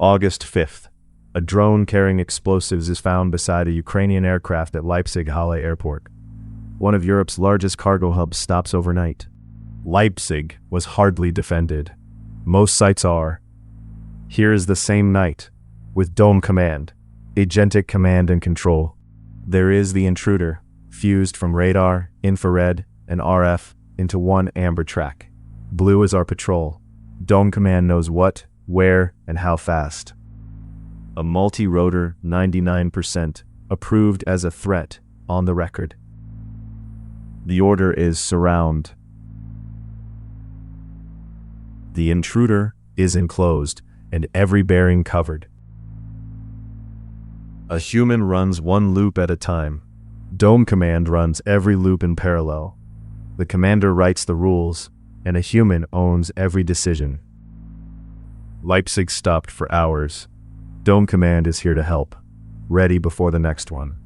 August 5th. A drone carrying explosives is found beside a Ukrainian aircraft at Leipzig Halle Airport. One of Europe's largest cargo hubs stops overnight. Leipzig was hardly defended. Most sites are. Here is the same night, with DomeCommand, agentic command and control. There is the Intruder, fused from radar, infrared, and RF into one amber track. Blue is our patrol. DomeCommand knows what, where, and how fast. A multi-rotor 99% approved as a threat on the record. The order is surround. The Intruder is enclosed and every bearing covered. A human runs one loop at a time. DomeCommand runs every loop in parallel. The commander writes the rules, and a human owns every decision. Leipzig stopped for hours. DomeCommand is here to help, ready before the next one.